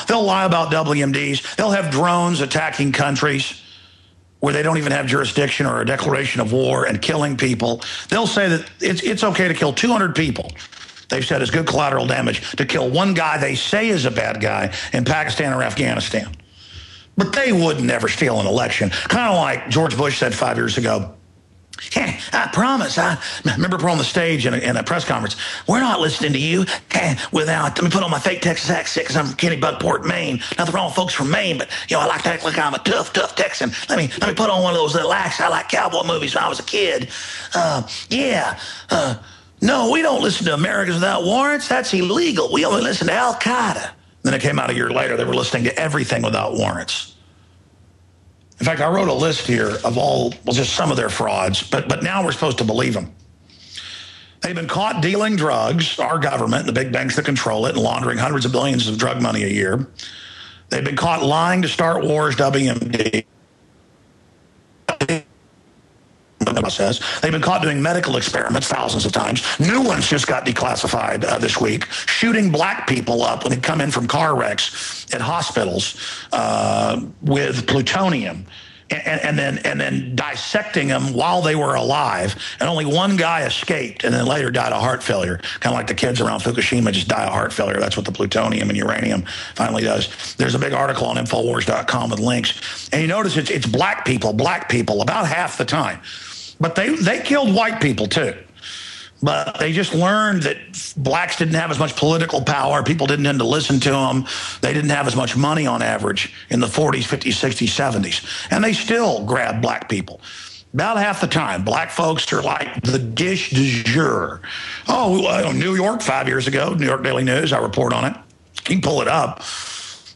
They'll lie about WMDs. They'll have drones attacking countries where they don't even have jurisdiction or a declaration of war and killing people. They'll say that it's okay to kill 200 people. They've said it's good collateral damage to kill one guy they say is a bad guy in Pakistan or Afghanistan. But they would never steal an election. Kind of like George Bush said 5 years ago. I promise. I remember on the stage in a press conference, we're not listening to you without, let me put on my fake Texas accent because I'm from Kennebunkport, Maine. Nothing wrong with folks from Maine, but, I like to act like I'm a tough Texan. Let me put on one of those little acts. I like cowboy movies when I was a kid. No, we don't listen to Americans Without Warrants. That's illegal. We only listen to Al-Qaeda. Then it came out a year later, they were listening to everything without warrants. In fact, I wrote a list here of just some of their frauds, but now we're supposed to believe them. They've been caught dealing drugs, our government, the big banks that control it, and laundering hundreds of billions of drug money a year. They've been caught lying to start wars, WMD. Process. They've been caught doing medical experiments thousands of times. New ones just got declassified this week. Shooting black people up when they come in from car wrecks at hospitals with plutonium, and then dissecting them while they were alive. And only one guy escaped, and then later died of heart failure. Kind of like the kids around Fukushima just die of heart failure. That's what the plutonium and uranium finally does. There's a big article on Infowars.com with links, and you notice it's black people about half the time. But they killed white people, too. But they just learned that blacks didn't have as much political power. People didn't tend to listen to them. They didn't have as much money on average in the 40s, 50s, 60s, 70s. And they still grabbed black people. About half the time, black folks are like the dish du jour. New York 5 years ago, New York Daily News, I report on it. You can pull it up.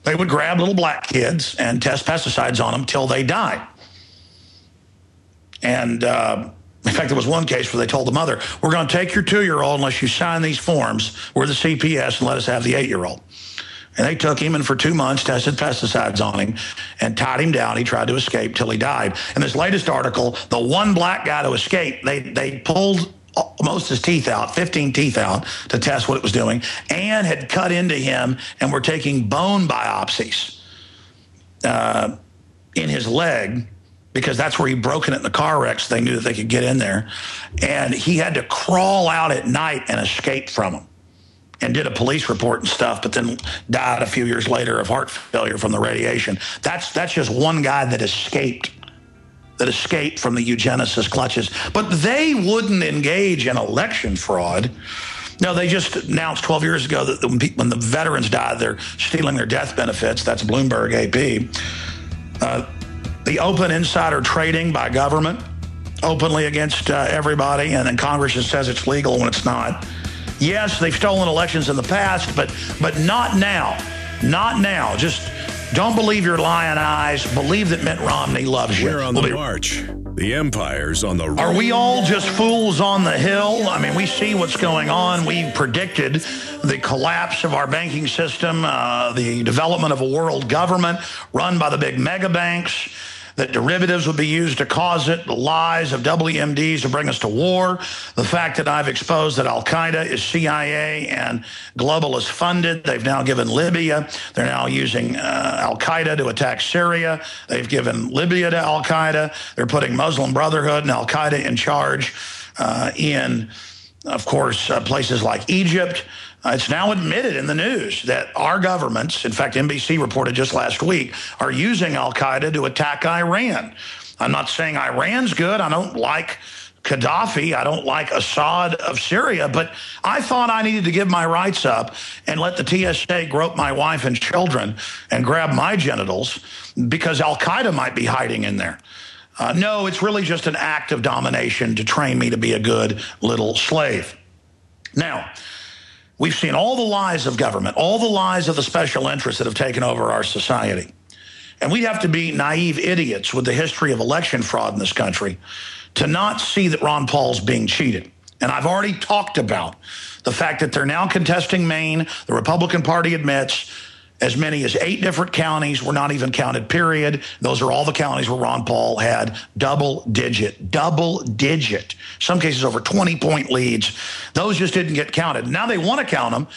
They would grab little black kids and test pesticides on them till they died. And in fact, there was one case where they told the mother, we're going to take your 2-year-old unless you sign these forms. We're the CPS and let us have the 8-year-old. And they took him and for 2 months tested pesticides on him and tied him down. He tried to escape till he died. In this latest article, the one black guy to escape, they pulled most of his teeth out, 15 teeth out, to test what it was doing, and had cut into him and were taking bone biopsies in his leg, because that's where he'd broken it in the car wrecks. They knew that they could get in there. And he had to crawl out at night and escape from them, and did a police report and stuff, but then died a few years later of heart failure from the radiation. That's just one guy that escaped from the eugenicist clutches. But they wouldn't engage in election fraud. No, they just announced 12 years ago that when the veterans died, they're stealing their death benefits. That's Bloomberg AP. The open insider trading by government, openly against everybody, and then Congress just says it's legal when it's not. Yes, they've stolen elections in the past, but not now. Not now. Just don't believe your lying eyes. Believe that Mitt Romney loves you. We're on the march. The empire's on the road. Are we all just fools on the hill? I mean, we see what's going on. We predicted the collapse of our banking system, the development of a world government run by the big mega banks, that derivatives would be used to cause it, the lies of WMDs to bring us to war, the fact that I've exposed that Al-Qaeda is CIA and globalist funded. They've now given Libya. They're now using Al-Qaeda to attack Syria. They've given Libya to Al-Qaeda. They're putting Muslim Brotherhood and Al-Qaeda in charge in, of course, places like Egypt. It's now admitted in the news that our governments, in fact, NBC reported just last week, are using Al-Qaeda to attack Iran. I'm not saying Iran's good. I don't like Gaddafi. I don't like Assad of Syria. But I thought I needed to give my rights up and let the TSA grope my wife and children and grab my genitals because Al-Qaeda might be hiding in there. No, it's really just an act of domination to train me to be a good little slave. Now, we've seen all the lies of government, all the lies of the special interests that have taken over our society. And we'd have to be naive idiots with the history of election fraud in this country to not see that Ron Paul's being cheated. And I've already talked about the fact that they're now contesting Maine. The Republican Party admits as many as 8 different counties were not even counted, period. Those are all the counties where Ron Paul had double digit, some cases over 20-point leads. Those just didn't get counted. Now they want to count them,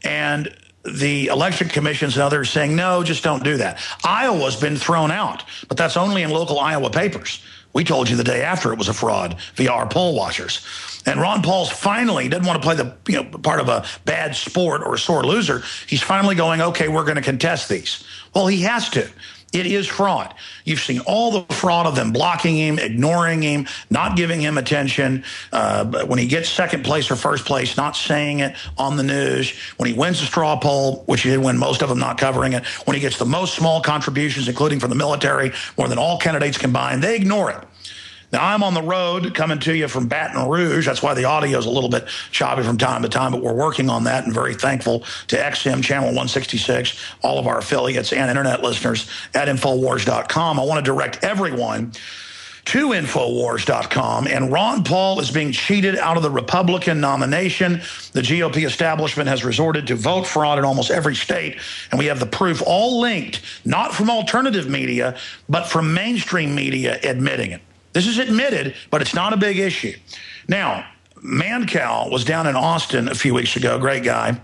and the election commissions and others saying, no, just don't do that. Iowa's been thrown out, but that's only in local Iowa papers. We told you the day after it was a fraud via our poll watchers. And Ron Paul's finally doesn't want to play the part of a bad sport or a sore loser. He's finally going, okay, we're going to contest these. Well, he has to. It is fraud. You've seen all the fraud of them blocking him, ignoring him, not giving him attention. When he gets second place or first place, not saying it on the news. When he wins the straw poll, which he did win most of them, not covering it. When he gets the most small contributions, including from the military, more than all candidates combined, they ignore it. Now, I'm on the road coming to you from Baton Rouge. That's why the audio is a little bit choppy from time to time, but we're working on that and very thankful to XM Channel 166, all of our affiliates and internet listeners at Infowars.com. I want to direct everyone to Infowars.com, and Ron Paul is being cheated out of the Republican nomination. The GOP establishment has resorted to vote fraud in almost every state, and we have the proof all linked, not from alternative media, but from mainstream media admitting it. This is admitted, but it's not a big issue. Now, Mancow was down in Austin a few weeks ago, great guy.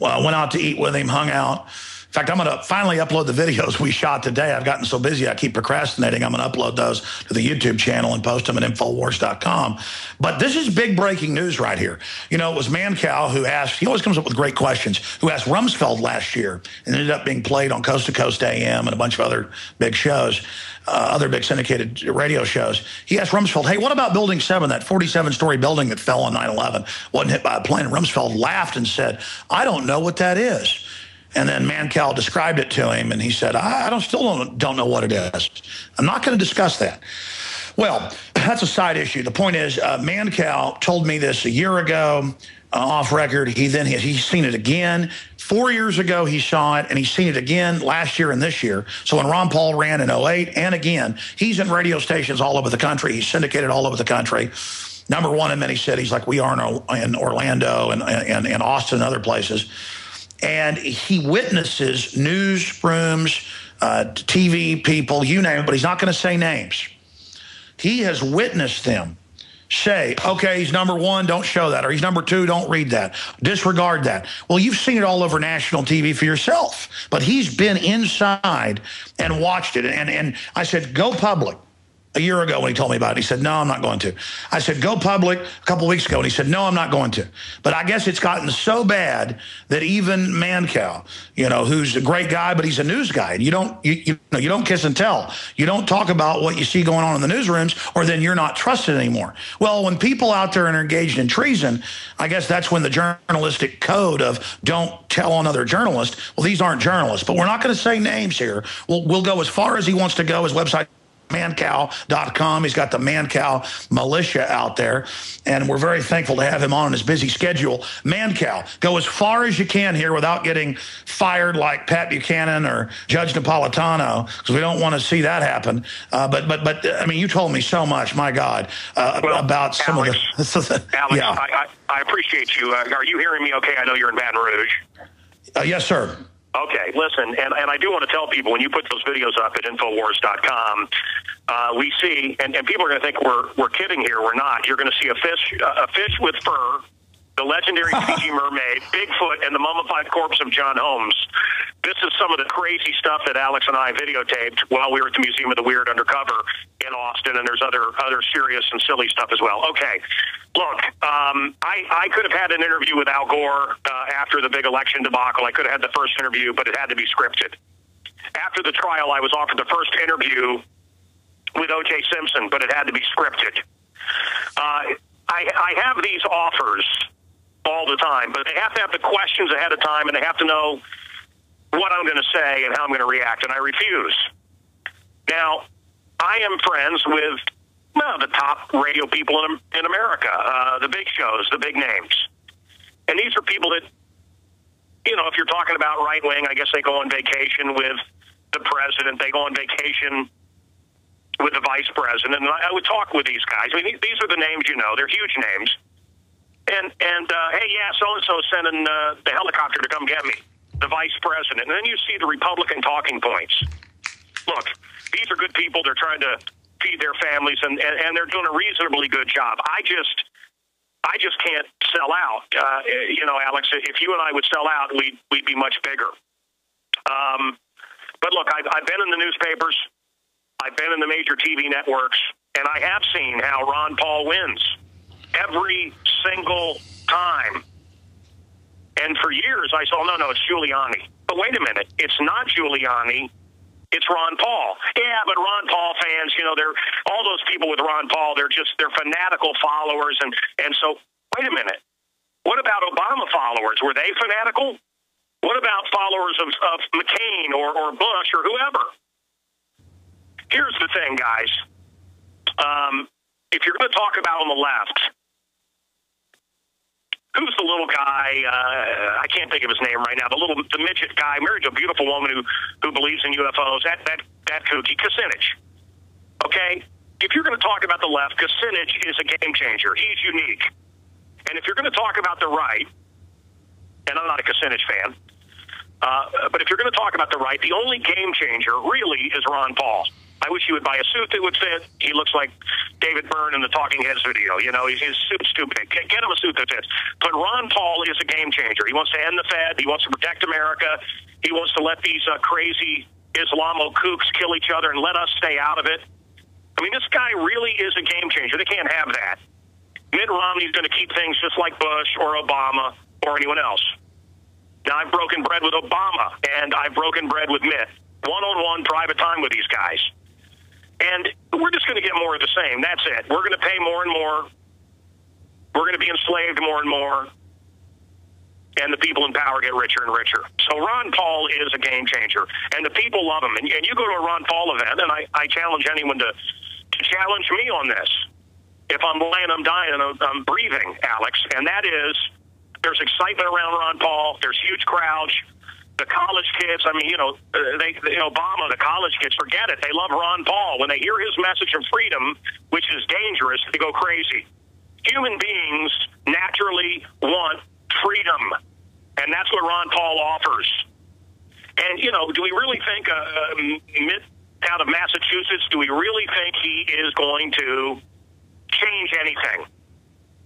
Well, I went out to eat with him, hung out. In fact, I'm going to finally upload the videos we shot today. I've gotten so busy, I keep procrastinating. I'm going to upload those to the YouTube channel and post them at Infowars.com. But this is big breaking news right here. You know, it was Mancow who asked, he always comes up with great questions, who asked Rumsfeld last year and ended up being played on Coast to Coast AM and a bunch of other big shows. Other big syndicated radio shows. He asked Rumsfeld, hey, what about Building 7, that 47-story building that fell on 9/11, wasn't hit by a plane? And Rumsfeld laughed and said, I don't know what that is. And then Mancow described it to him, and he said, I still don't know what it is. I'm not going to discuss that. Well, that's a side issue. The point is, Mancow told me this a year ago, off record. He's seen it again. 4 years ago, he saw it, and he's seen it again last year and this year. So when Ron Paul ran in 2008, and again, he's in radio stations all over the country. He's syndicated all over the country. Number one in many cities like we are in Orlando and Austin and other places. And he witnesses newsrooms, TV people, you name it, but he's not going to say names. He has witnessed them say, okay, he's number one, don't show that. Or he's number two, don't read that. Disregard that. Well, you've seen it all over national TV for yourself. But he's been inside and watched it. And I said, go public. A year ago when he told me about it, he said, no, I'm not going to. I said, go public a couple weeks ago, and he said, no, I'm not going to. But I guess it's gotten so bad that even Mancow, who's a great guy, but he's a news guy. You don't kiss and tell. You don't talk about what you see going on in the newsrooms, or then you're not trusted anymore. Well, when people out there are engaged in treason, I guess that's when the journalistic code of don't tell on other journalists. Well, these aren't journalists, but we're not going to say names here. We'll go as far as he wants to go. His website, Mancow.com. He's got the Mancow militia out there, and we're very thankful to have him on his busy schedule. Mancow, go as far as you can here without getting fired like Pat Buchanan or Judge Napolitano, because we don't want to see that happen. But I mean, you told me so much, my God, about some Alex, of the... Alex, yeah. I appreciate you. Are you hearing me okay? I know you're in Baton Rouge. Yes, sir. Okay, listen, and I do want to tell people, when you put those videos up at Infowars.com, we see, and people are going to think we're kidding here. We're not. You're going to see a fish with fur, the legendary Fiji mermaid, Bigfoot, and the mummified corpse of John Holmes. This is some of the crazy stuff that Alex and I videotaped while we were at the Museum of the Weird undercover in Austin, and there's other serious and silly stuff as well. Okay, look, I could have had an interview with Al Gore after the big election debacle. I could have had the first interview, but it had to be scripted. After the trial, I was offered the first interview with O.J. Simpson, but it had to be scripted. I have these offers all the time, but they have to have the questions ahead of time, and they have to know what I'm going to say and how I'm going to react, and I refuse. Now, I am friends with the top radio people in America, the big shows, the big names. And these are people that, if you're talking about right-wing, I guess they go on vacation with the president, they go on vacation with the vice president, and I would talk with these guys. I mean, these are the names they're huge names. And hey, yeah, so-and-so sending the helicopter to come get me, the vice president. And then you see the Republican talking points. Look, these are good people. They're trying to feed their families, and they're doing a reasonably good job. I just can't sell out. Alex, if you and I would sell out, we'd be much bigger. But look, I've been in the newspapers. I've been in the major TV networks, and I have seen how Ron Paul wins every single time. And for years, I saw, no, it's Giuliani. But wait a minute, it's not Giuliani. It's Ron Paul. Yeah, but Ron Paul fans, they're all those people with Ron Paul. They're fanatical followers, and so wait a minute. What about Obama followers? Were they fanatical? What about followers of McCain or Bush or whoever? Here's the thing, guys. If you're going to talk about on the left, who's the little guy? I can't think of his name right now. The midget guy married to a beautiful woman who believes in UFOs. That kooky Kucinich. Okay? If you're going to talk about the left, Kucinich is a game changer. He's unique. And if you're going to talk about the right, and I'm not a Kucinich fan, but if you're going to talk about the right, the only game changer really is Ron Paul. I wish he would buy a suit that would fit. He looks like David Byrne in the Talking Heads video. His suit's too big. Get him a suit that fits. But Ron Paul is a game changer. He wants to end the Fed. He wants to protect America. He wants to let these crazy Islamo kooks kill each other and let us stay out of it. I mean, this guy really is a game changer. They can't have that. Mitt Romney's going to keep things just like Bush or Obama or anyone else. Now, I've broken bread with Obama, and I've broken bread with Mitt. One-on-one private time with these guys. And we're just going to get more of the same. That's it. We're going to pay more and more. We're going to be enslaved more and more. And the people in power get richer and richer. So Ron Paul is a game changer. And the people love him. And you go to a Ron Paul event, and I challenge anyone to challenge me on this. If I'm lying, I'm dying, and I'm breathing, Alex. And that is, there's excitement around Ron Paul. There's huge crowds. The college kids, Obama, the college kids, forget it. They love Ron Paul. When they hear his message of freedom, which is dangerous, they go crazy. Human beings naturally want freedom, and that's what Ron Paul offers. And, do we really think Mitt out of Massachusetts, do we really think he is going to change anything?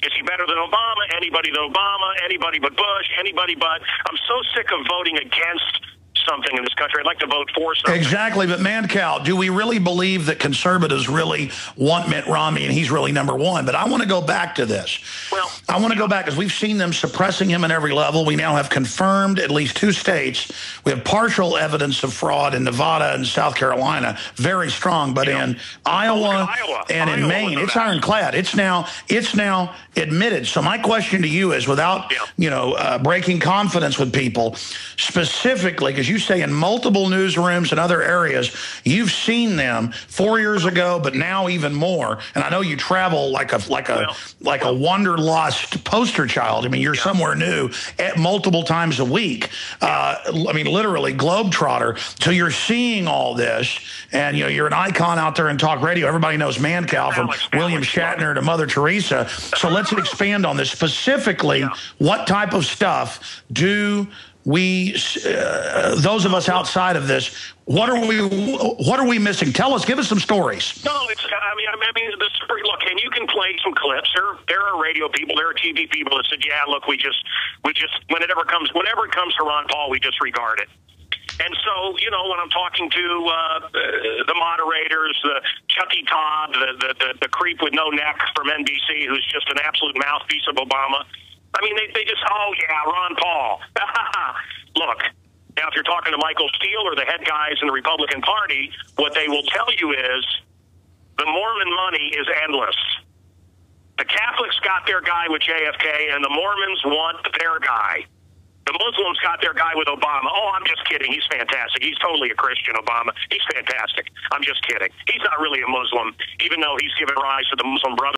Is he better than Obama? Anybody but Obama? Anybody but Bush? Anybody but... I'm so sick of voting against something in this country. I'd like to vote for something. Exactly, but Mancow, do we really believe that conservatives really want Mitt Romney and he's really number one? But I want to go back to this. Well, I want to go back because we've seen them suppressing him at every level. We now have confirmed at least 2 states. We have partial evidence of fraud in Nevada and South Carolina, very strong. But in Iowa and in Maine, it's ironclad. It's now admitted. So my question to you is, without breaking confidence with people, specifically because you say in multiple newsrooms and other areas, you've seen them 4 years ago, but now even more. And I know you travel like a wanderlust poster child. I mean, you're somewhere new at multiple times a week. Literally globetrotter. So you're seeing all this, and you're an icon out there in talk radio. Everybody knows Mancow from William Shatner to Mother Teresa. So let's expand on this specifically. What type of stuff do we, those of us outside of this, what are we missing? Tell us, give us some stories. No, look, and you can play some clips. There are radio people, there are TV people that said, yeah, look, we just, whenever it comes to Ron Paul, we disregard it. And so, when I'm talking to the moderators, Chucky Todd, the creep with no neck from NBC, who's just an absolute mouthpiece of Obama, I mean, they just, oh, yeah, Ron Paul. Look, now if you're talking to Michael Steele or the head guys in the Republican Party, what they will tell you is the Mormon money is endless. The Catholics got their guy with JFK, and the Mormons want their guy. The Muslims got their guy with Obama. Oh, I'm just kidding. He's fantastic. He's totally a Christian, Obama. He's fantastic. I'm just kidding. He's not really a Muslim, even though he's given rise to the Muslim Brotherhood.